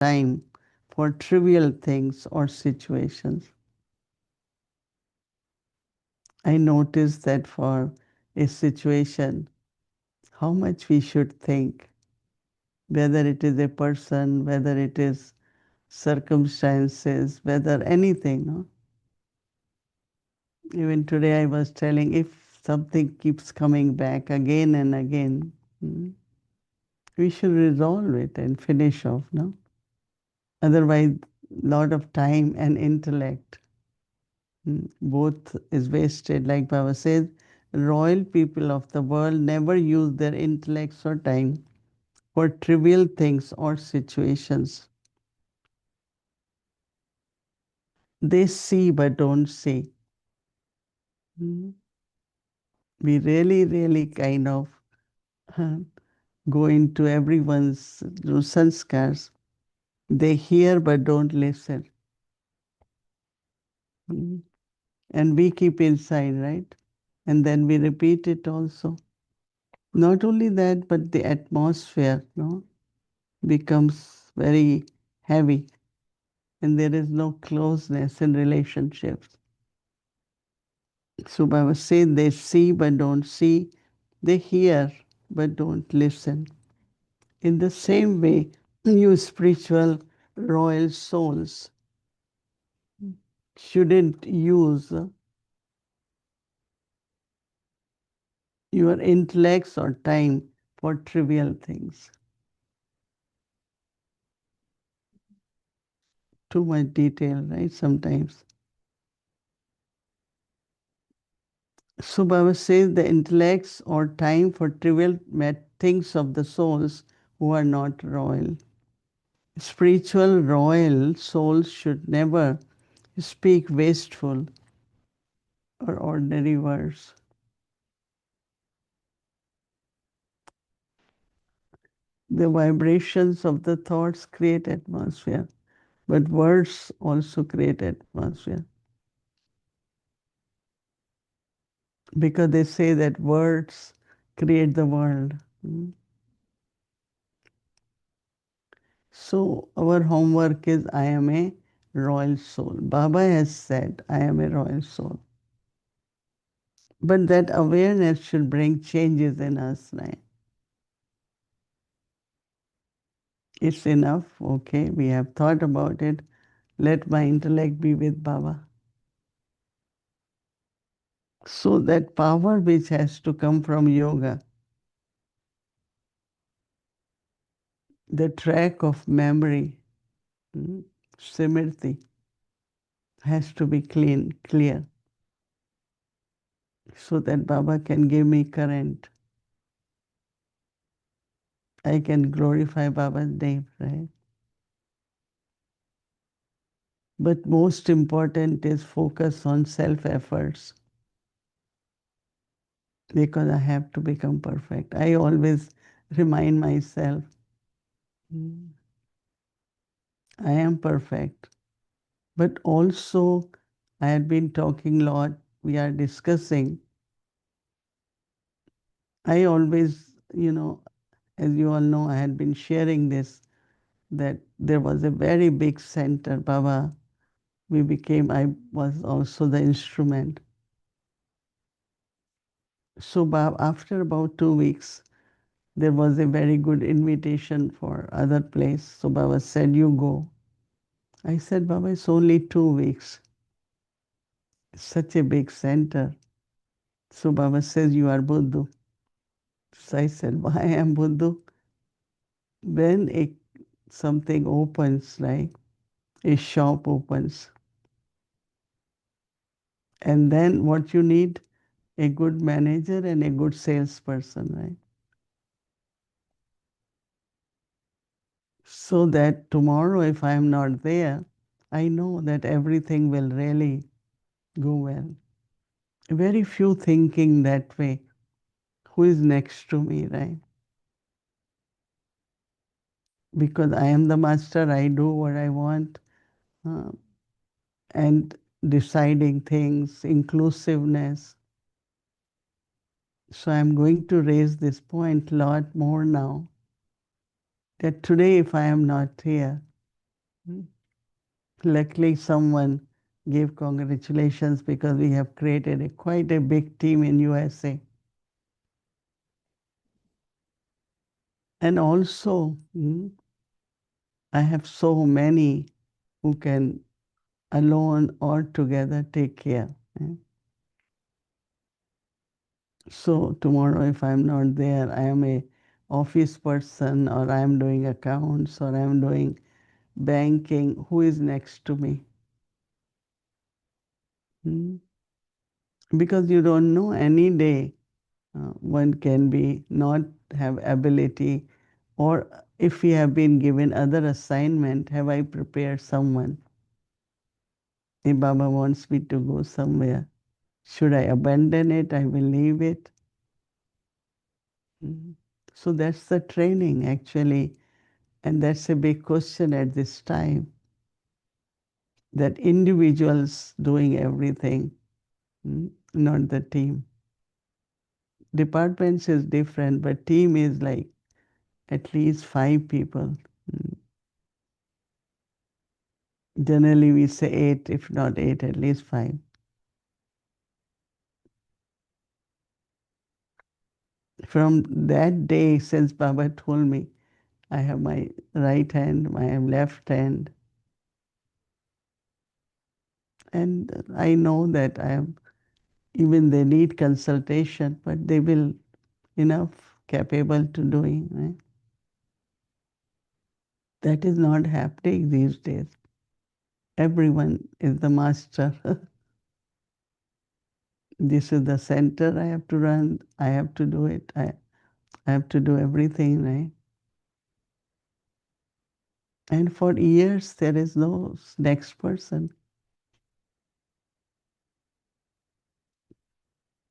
time for trivial things or situations. I noticed that for a situation, how much we should think, whether it is a person, whether it is circumstances, whether anything. No? Even today I was telling if something keeps coming back again and again, we should resolve it and finish off, no? Otherwise, lot of time and intellect, both is wasted. Like Baba says, royal people of the world never use their intellects or time for trivial things or situations. They see but don't see. Mm. We really, really kind of uh, go into everyone's sanskars. They hear but don't listen. Mm. And we keep inside, right? And then we repeat it also. Not only that, but the atmosphere, no, becomes very heavy, and there is no closeness in relationships. So Baba said they see but don't see, they hear but don't listen. In the same way, you spiritual royal souls shouldn't use your intellects or time for trivial things. Too much detail, right? Sometimes. So Baba says the intellects or time for trivial things of the souls who are not royal. Spiritual royal souls should never speak wasteful or ordinary words. The vibrations of the thoughts create atmosphere, but words also create atmosphere. Because they say that words create the world. So our homework is I am a royal soul. Baba has said I am a royal soul. But that awareness should bring changes in us, right? It's enough, okay, we have thought about it. Let my intellect be with Baba. So that power which has to come from yoga, the track of memory, simriti, has to be clean, clear, so that Baba can give me current. I can glorify Baba's name, right? But most important is focus on self-efforts because I have to become perfect. I always remind myself, I am perfect. But also, I had been talking a lot, we are discussing. I always, as you all know, I had been sharing this, that there was a very big center, Baba. I was also the instrument. So after about 2 weeks, there was a very good invitation for other place. So Baba said, you go. I said, Baba, it's only 2 weeks. It's such a big center. So Baba says, you are Buddha. So I said, why I am Buddha? When something opens, like a shop opens, and then what you need? A good manager and a good salesperson, right? So that tomorrow, if I am not there, I know that everything will really go well. Very few thinking that way. Who is next to me, right? Because I am the master, I do what I want, uh, and deciding things, inclusiveness. So I'm going to raise this point a lot more now. That today, if I am not here, Mm. Luckily, someone gave congratulations because we have created quite a big team in USA. And also, I have so many who can alone or together take care. eh. So tomorrow, if I'm not there, I am a office person, or I am doing accounts, or I am doing banking. Who is next to me? Hmm? Because you don't know, any day one can be not have ability, or if we have been given other assignment, have I prepared someone? If Baba wants me to go somewhere, should I abandon it? I will leave it. Mhm. So that's the training actually, and that's a big question at this time, that individuals doing everything, not the team. Departments is different, but team is like at least 5 people. Mm. Generally, we say 8, if not 8, at least 5. From that day, since Baba told me, I have my right hand, my left hand, and I know that I am, even they need consultation, but they will enough capable to doing. Right? That is not happening these days. Everyone is the master. This is the center I have to run. I have to do it. I have to do everything, right? And for years, there is no next person.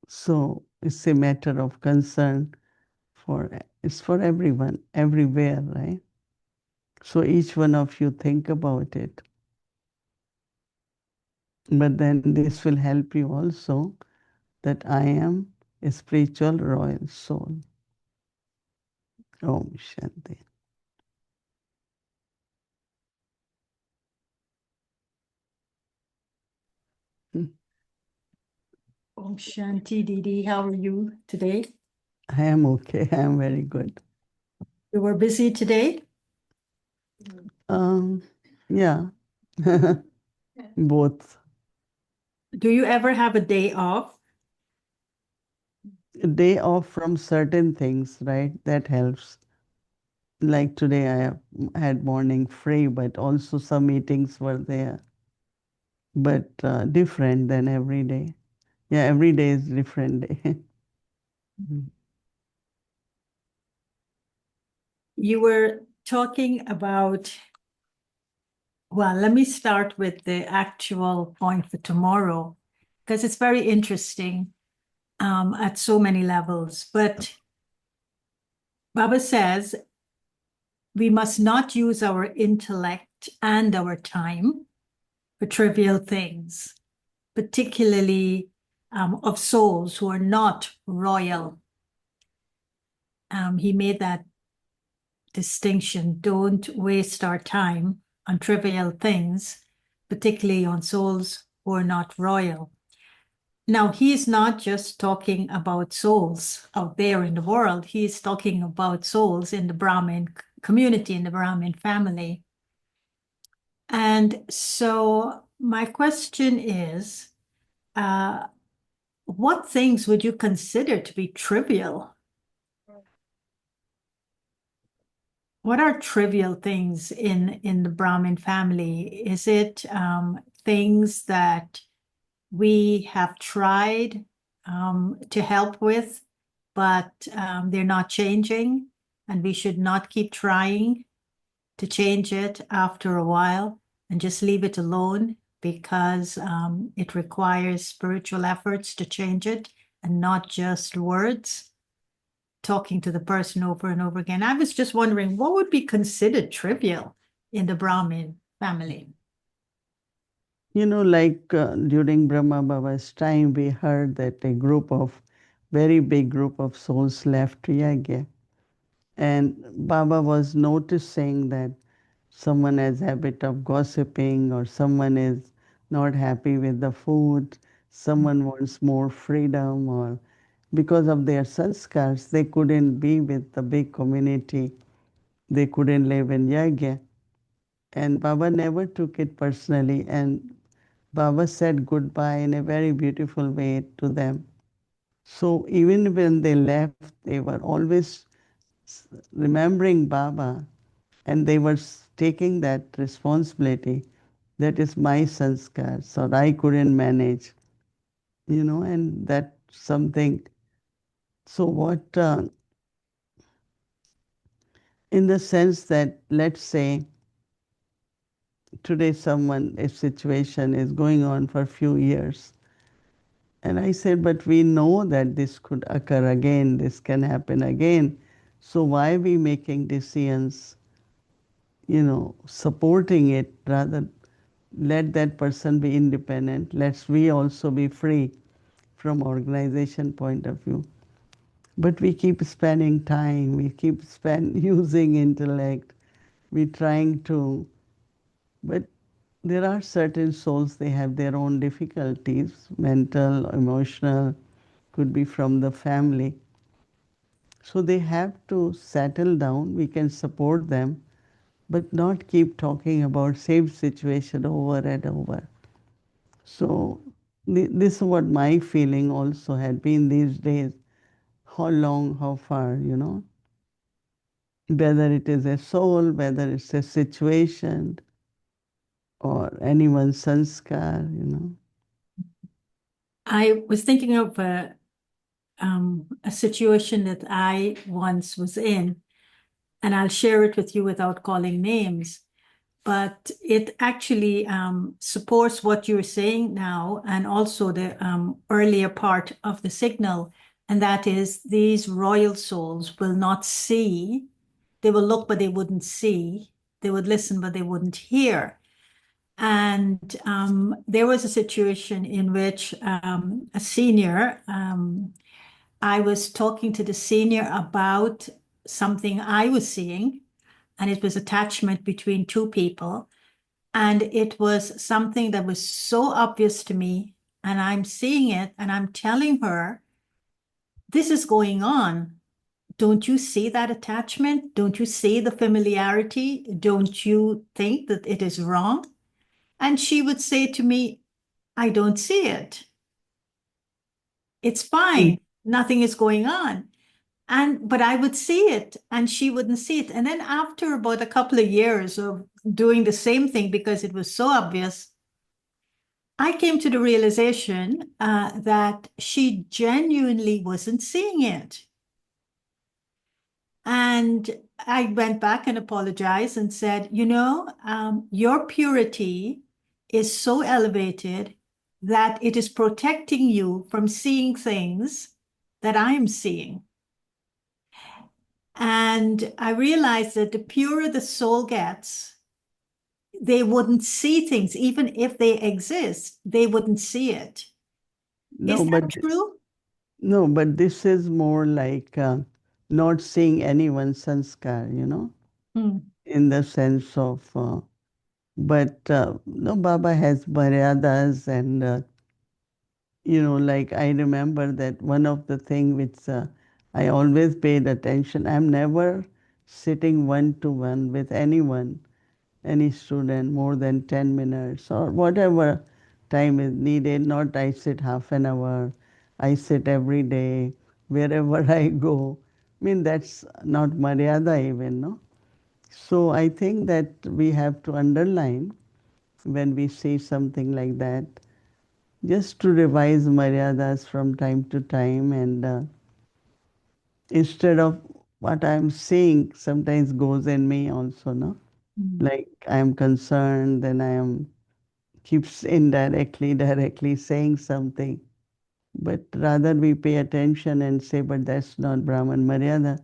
So it's a matter of concern for, it's for everyone, everywhere, right? So each one of you think about it. But then this will help you also, that I am a spiritual royal soul. Om Shanti. Hmm. Om Shanti Didi, how are you today? I am okay. I am very good. You were busy today? Um, yeah, both. Do you ever have a day off? A day off from certain things, right? That helps. Like today, I have had morning free, but also some meetings were there, but different than every day. Yeah, every day is different day. Mhm. You were talking about, well, let me start with the actual point for tomorrow, because it's very interesting at so many levels. But Baba says we must not use our intellect and our time for trivial things, particularly of souls who are not royal. He made that distinction. Don't waste our time on trivial things, particularly on souls who are not royal. Now, he's not just talking about souls out there in the world, he's talking about souls in the Brahmin community, in the Brahmin family. And so, my question is, what things would you consider to be trivial? What are trivial things in the Brahmin family? Is it things that we have tried to help with, but they're not changing, and we should not keep trying to change it after a while and just leave it alone because it requires spiritual efforts to change it and not just words, talking to the person over and over again. I was just wondering what would be considered trivial in the Brahmin family. Like during Brahma Baba's time, we heard that a very big group of souls left Yagya. And Baba was noticing that someone has habit of gossiping, or someone is not happy with the food, someone wants more freedom, or because of their sanskars they couldn't be with the big community, they couldn't live in yagya. And Baba never took it personally, and Baba said goodbye in a very beautiful way to them. So even when they left, they were always remembering Baba, and they were taking that responsibility. That is my sanskar, so I couldn't manage, and that something. So what, in the sense that, let's say, today someone, a situation is going on for a few years, and I said, but we know that this could occur again, this can happen again. So why are we making decisions, supporting it, rather let that person be independent. Let's we also be free from organization point of view. But we keep spending time, we keep using intellect, we trying to, but there are certain souls, they have their own difficulties, mental, emotional, could be from the family. So they have to settle down. We can support them, but not keep talking about same situation over and over. So this is what my feeling also had been these days. How long, how far, whether it is a soul, whether it's a situation, or anyone's sanskar. I was thinking of a situation that I once was in, and I'll share it with you without calling names. But it actually supports what you're saying now, and also the earlier part of the signal, and that is these royal souls will not see. They will look, but they wouldn't see. They would listen, but they wouldn't hear. And there was a situation in which a senior, I was talking to the senior about something I was seeing, and it was attachment between two people. And it was something that was so obvious to me. And I'm seeing it, and I'm telling her, this is going on. Don't you see that attachment? Don't you see the familiarity? Don't you think that it is wrong? And she would say to me, I don't see it. It's fine. Nothing is going on. But I would see it and she wouldn't see it. And then after about a couple of years of doing the same thing because it was so obvious, I came to the realization that she genuinely wasn't seeing it. And I went back and apologized and said, your purity is so elevated that it is protecting you from seeing things that I'm seeing. And I realized that the purer the soul gets, they wouldn't see things. Even if they exist, they wouldn't see it. No, Is that but true? no, but this is more like not seeing anyone's sanskar, Hmm. in the sense of, but no, Baba has maryadas, and like I remember that one of the thing which I always paid attention. I'm never sitting one to one with anyone, any student, more than 10 minutes or whatever time is needed. Not I sit half an hour. I sit every day wherever I go. I mean, that's not maryada even, no? So I think that we have to underline when we say something like that, just to revise maryadas from time to time, and instead of what I'm saying sometimes goes in me also, no? Hmm. Like I am concerned, then I am keeps indirectly, directly saying something. But rather we pay attention and say, but that's not Brahman Maryada.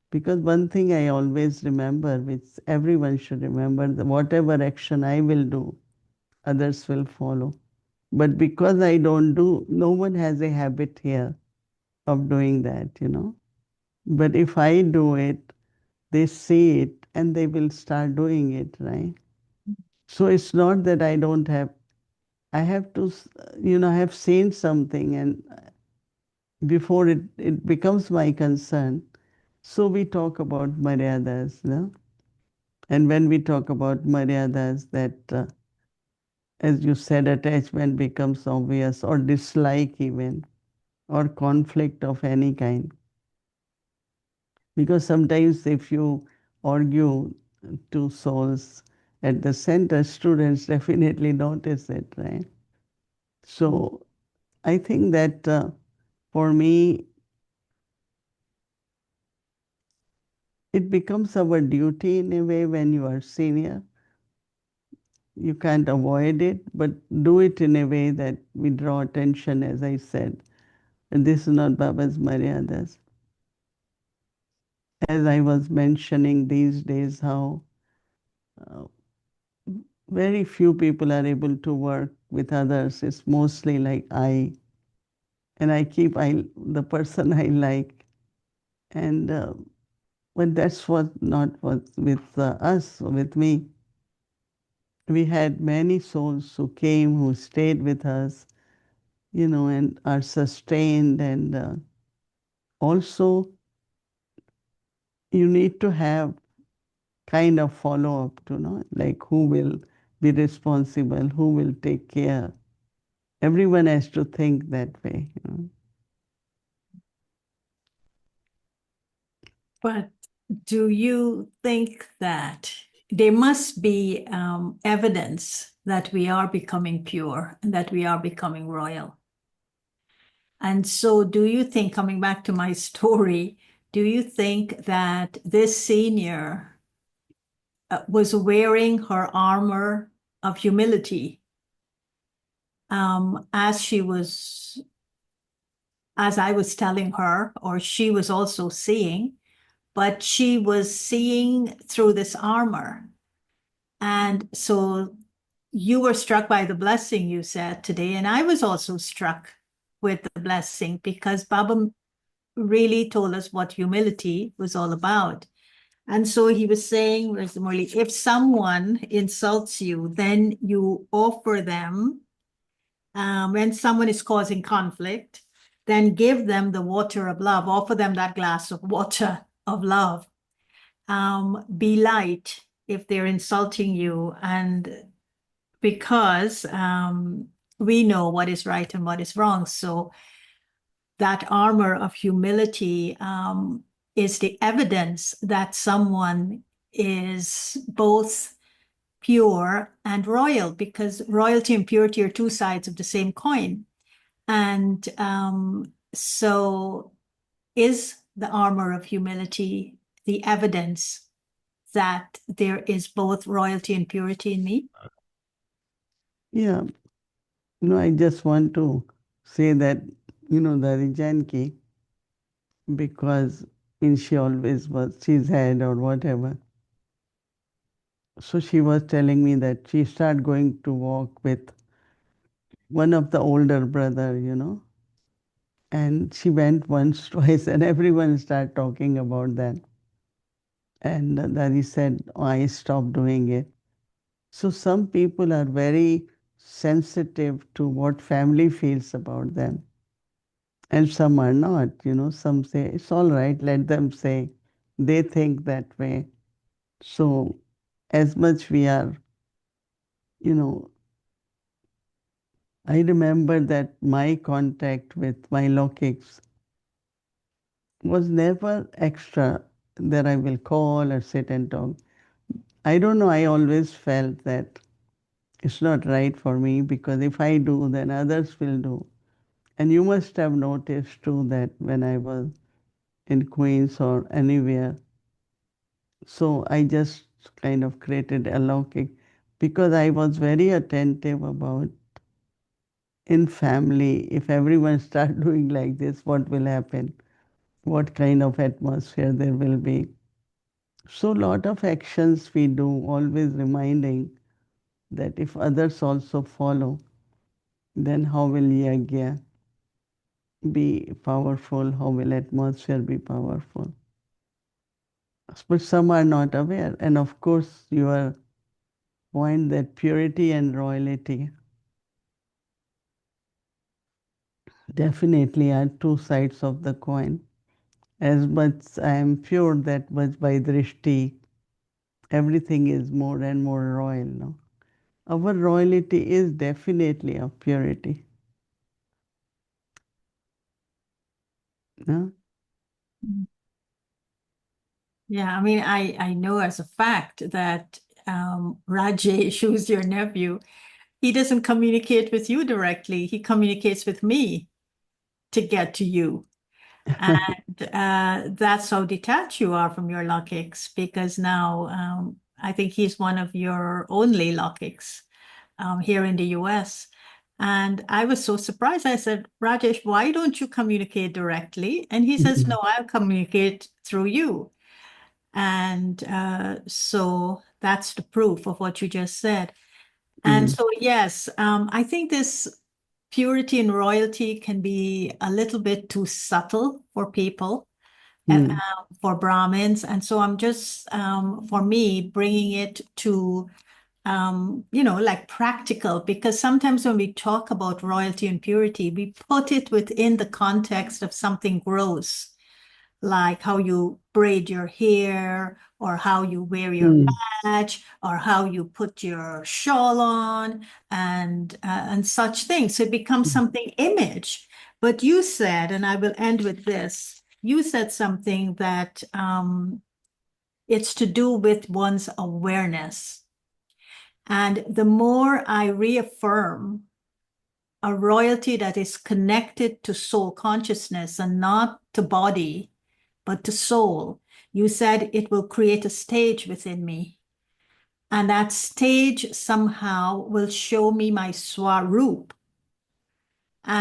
Because one thing I always remember, which everyone should remember, that whatever action I will do, others will follow. But because I don't do, no one has a habit here of doing that. But if I do it, they see it, and they will start doing it, right? So it's not that I don't have, I have to, I have seen something, and before it becomes my concern. So we talk about maryadas, no? And when we talk about maryadas, that, as you said, attachment becomes obvious, or dislike even, or conflict of any kind. Because sometimes if you argue two souls at the center, students definitely notice it, right? So I think that for me, it becomes our duty in a way when you are senior. You can't avoid it, but do it in a way that we draw attention, as I said. And this is not Baba's Maryadas. As I was mentioning these days, how uh, very few people are able to work with others. It's mostly like and I keep the person I like. And but that's what not what with us, with me. We had many souls who came, who stayed with us, and are sustained. And also, you need to have kind of follow up to know, like who will be responsible, who will take care. Everyone has to think that way. But do you think that there must be evidence that we are becoming pure and that we are becoming royal? And so, do you think, coming back to my story, do you think that this senior was wearing her armor of humility as she was, as I was telling her, or she was also seeing, but she was seeing through this armor? And so you were struck by the blessing you said today, and I was also struck with the blessing because Baba really told us what humility was all about. And so he was saying, Mr. Morley, if someone insults you, then you offer them, when someone is causing conflict, then give them the water of love, offer them that glass of water of love. Be light if they're insulting you, and because we know what is right and what is wrong. So that armor of humility is the evidence that someone is both pure and royal, because royalty and purity are two sides of the same coin. And so, is the armor of humility the evidence that there is both royalty and purity in me? Yeah, I just want to say that, the Janki, because she always was, she's had or whatever. So she was telling me that she started going to walk with one of the older brother. And she went once, twice, and everyone started talking about that. And then he said, oh, I stopped doing it. So some people are very sensitive to what family feels about them. And some are not. Some say, it's all right, let them say. They think that way. So as much we are, you know, I remember that my contact with my lokics was never extra, that I will call or sit and talk. I don't know, I always felt that it's not right for me, because if I do, then others will do. And you must have noticed too that when I was in Queens or anywhere, so I just kind of created a locking, because I was very attentive about in family, if everyone start doing like this, what will happen? What kind of atmosphere there will be? So lot of actions we do, always reminding that if others also follow, then how will yagya be powerful? How will atmosphere be powerful? but some are not aware. And of course, your point that purity and royalty definitely are two sides of the coin. As much I am pure, that much by drishti, everything is more and more royal. No? Our royalty is definitely of purity. No? Mm. Yeah, I mean, I know as a fact that Rajesh, who's your nephew, he doesn't communicate with you directly. He communicates with me to get to you. And that's how detached you are from your Lockix, because now I think he's one of your only Lockix here in the US. And I was so surprised. I said, Rajesh, why don't you communicate directly? And he says, no, I'll communicate through you. And so that's the proof of what you just said. And Mm, so, yes, I think this purity and royalty can be a little bit too subtle for people, mm, for Brahmins. And so I'm just, for me, bringing it to, like practical, because sometimes when we talk about royalty and purity, we put it within the context of something gross, like how you braid your hair or how you wear your mm, badge or how you put your shawl on and such things. So it becomes mm, something image. But you said, and I will end with this, you said something that it's to do with one's awareness. And the more I reaffirm a royalty that is connected to soul consciousness and not to body, but to soul. You said it will create a stage within me. And that stage somehow will show me my swaroop.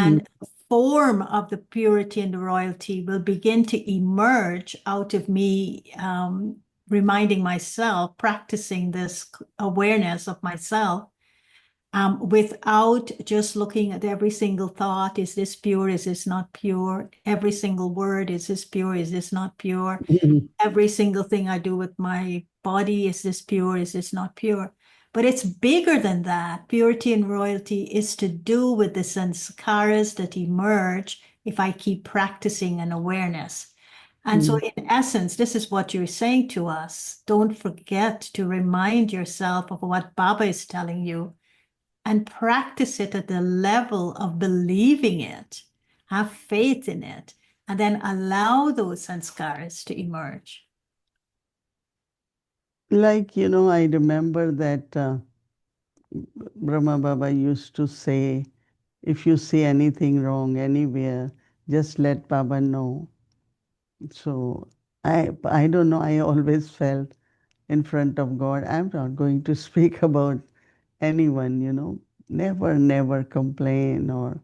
mm, And the form of the purity and the royalty will begin to emerge out of me, reminding myself, practicing this awareness of myself, without just looking at every single thought. Is this pure? Is this not pure? Every single word, is this pure? Is this not pure? mm, Every single thing I do with my body, is this pure? Is this not pure? But it's bigger than that. Purity and royalty is to do with the sanskaras that emerge if I keep practicing an awareness. And so, mm. in essence, this is what you're saying to us. Don't forget to remind yourself of what Baba is telling you and practice it at the level of believing it, have faith in it, and then allow those sanskaras to emerge. Like, I remember that Brahma Baba used to say, if you see anything wrong anywhere, just let Baba know. So I don't know, I always felt in front of God, I'm not going to speak about anyone, never, never complain or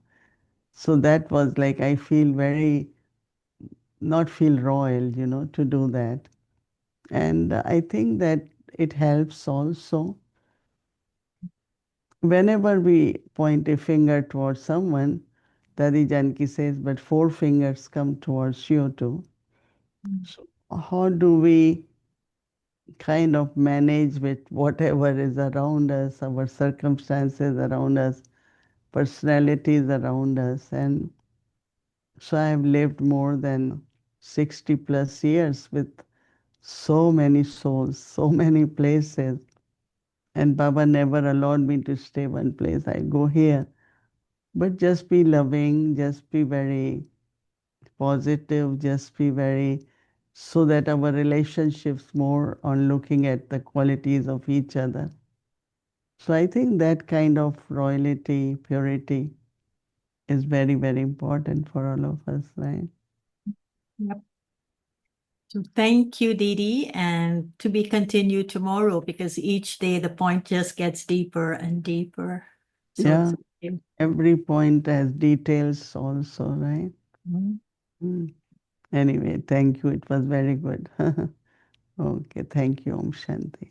so that was like I feel very not feel royal, to do that. And I think that it helps also whenever we point a finger towards someone, Dadi Janki says, but four fingers come towards you too. So how do we kind of manage with whatever is around us, our circumstances around us, personalities around us? And so I've lived more than 60 plus years with so many souls, so many places. And Baba never allowed me to stay one place. I go here. But just be loving, just be very positive, just be very, so that our relationships more on looking at the qualities of each other. So I think that kind of royalty, purity is very, very important for all of us, right? Yep. So thank you, Didi, and to be continued tomorrow because each day the point just gets deeper and deeper. So Yeah, thank you. every point has details also, right? Mhm. Mm. Anyway, thank you. It was very good. Okay, thank you, Om Shanti.